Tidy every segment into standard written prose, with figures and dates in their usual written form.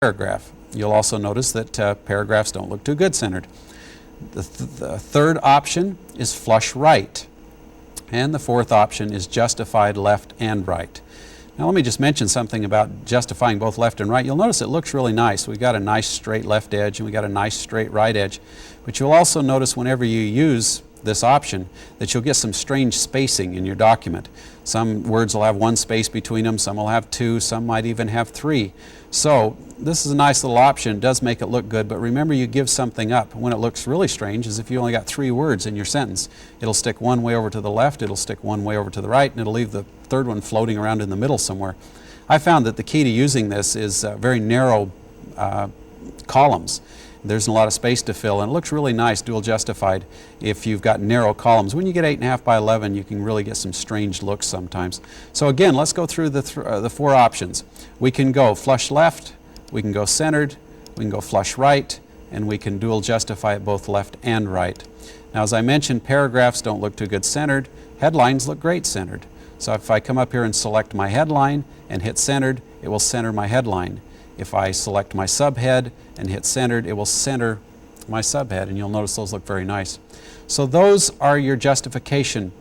paragraph. You'll also notice that paragraphs don't look too good centered. The third option is flush right. And the fourth option is justified left and right. Now let me just mention something about justifying both left and right. You'll notice it looks really nice. We've got a nice straight left edge and we've got a nice straight right edge. But you'll also notice whenever you use this option that you'll get some strange spacing in your document. Some words will have one space between them, some will have two, some might even have three. So this is a nice little option. It does make it look good, but remember you give something up. When it looks really strange is if you only got 3 words in your sentence. It'll stick one way over to the left, it'll stick one way over to the right, and it'll leave the third one floating around in the middle somewhere. I found that the key to using this is very narrow columns. There's a lot of space to fill, and it looks really nice, dual justified, if you've got narrow columns. When you get 8.5 by 11, you can really get some strange looks sometimes. So again, let's go through the 4 options. We can go flush left, we can go centered, we can go flush right, and we can dual justify it both left and right. Now, as I mentioned, paragraphs don't look too good centered. Headlines look great centered. So if I come up here and select my headline and hit centered, it will center my headline. If I select my subhead and hit centered, it will center my subhead, and you'll notice those look very nice. So those are your justification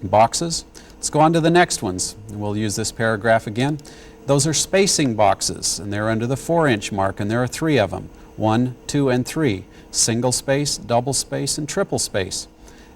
boxes. Let's go on to the next ones. We'll use this paragraph again. Those are spacing boxes, and they're under the 4-inch mark, and there are 3 of them. 1, 2, and 3. Single space, double space, and triple space.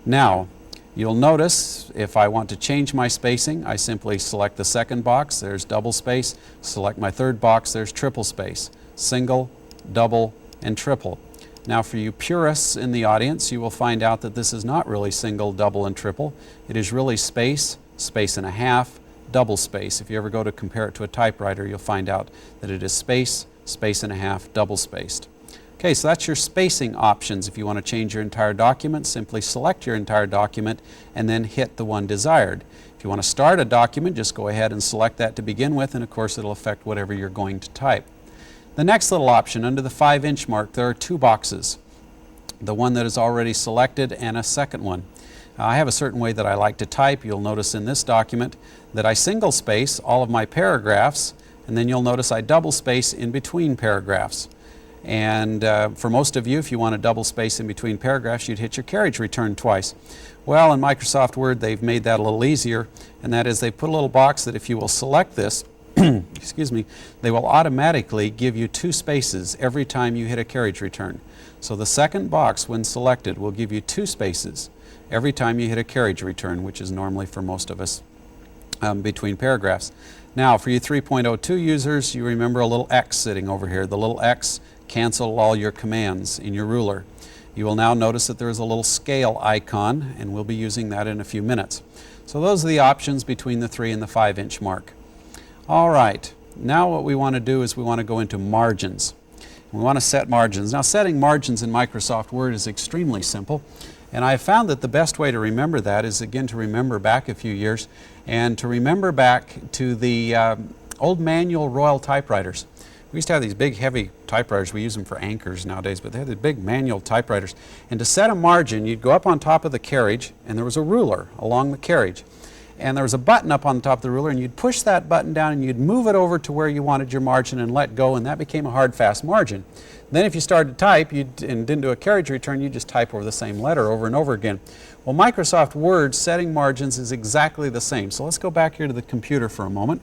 Now, you'll notice if I want to change my spacing, I simply select the second box, there's double space, select my third box, there's triple space. Single, double, and triple. Now for you purists in the audience, you will find out that this is not really single, double, and triple. It is really space, space and a half, double space. If you ever go to compare it to a typewriter, you'll find out that it is space, space and a half, double spaced. Okay, so that's your spacing options. If you want to change your entire document, simply select your entire document and then hit the one desired. If you want to start a document, just go ahead and select that to begin with, and of course it'll affect whatever you're going to type. The next little option, under the 5-inch mark, there are 2 boxes. The one that is already selected and a second one. I have a certain way that I like to type. You'll notice in this document that I single space all of my paragraphs, and then you'll notice I double space in between paragraphs. And for most of you, if you want a double space in between paragraphs, you'd hit your carriage return twice. Well, in Microsoft Word, they've made that a little easier, and that is they put a little box that if you will select this, excuse me, they will automatically give you 2 spaces every time you hit a carriage return. So the second box, when selected, will give you 2 spaces every time you hit a carriage return, which is normally for most of us between paragraphs. Now, for you 3.02 users, you remember a little X sitting over here. The little X cancel all your commands in your ruler. You will now notice that there is a little scale icon, and we'll be using that in a few minutes. So those are the options between the 3 and the 5-inch mark. All right, now what we want to do is we want to go into margins. We want to set margins. Now, setting margins in Microsoft Word is extremely simple, and I found that the best way to remember that is, again, to remember back a few years and to remember back to the old manual Royal typewriters. We used to have these big, heavy typewriters. We use them for anchors nowadays, but they had these big manual typewriters. And to set a margin, you'd go up on top of the carriage, and there was a ruler along the carriage. And there was a button up on the top of the ruler, and you'd push that button down, and you'd move it over to where you wanted your margin and let go, and that became a hard, fast margin. Then if you started to type and didn't do a carriage return, you'd just type over the same letter over and over again. Well, Microsoft Word setting margins is exactly the same. So let's go back here to the computer for a moment.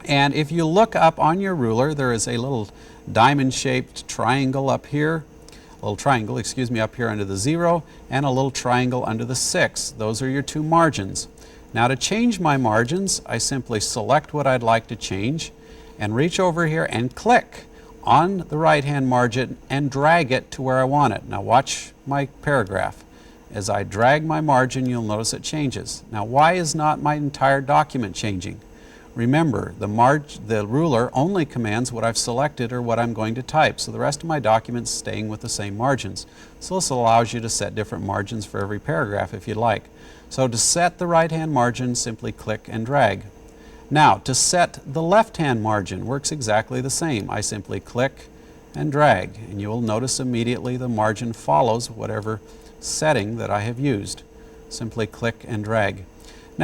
And if you look up on your ruler, there is a little diamond-shaped triangle up here, a little triangle, excuse me, up here under the 0, and a little triangle under the 6. Those are your 2 margins. Now to change my margins, I simply select what I'd like to change and reach over here and click on the right-hand margin and drag it to where I want it. Now watch my paragraph. As I drag my margin, you'll notice it changes. Now why is not my entire document changing? Remember, the ruler only commands what I've selected or what I'm going to type, so the rest of my document's staying with the same margins. So this allows you to set different margins for every paragraph if you'd like. So to set the right-hand margin, simply click and drag. Now, to set the left-hand margin works exactly the same. I simply click and drag, and you will notice immediately the margin follows whatever setting that I have used. Simply click and drag.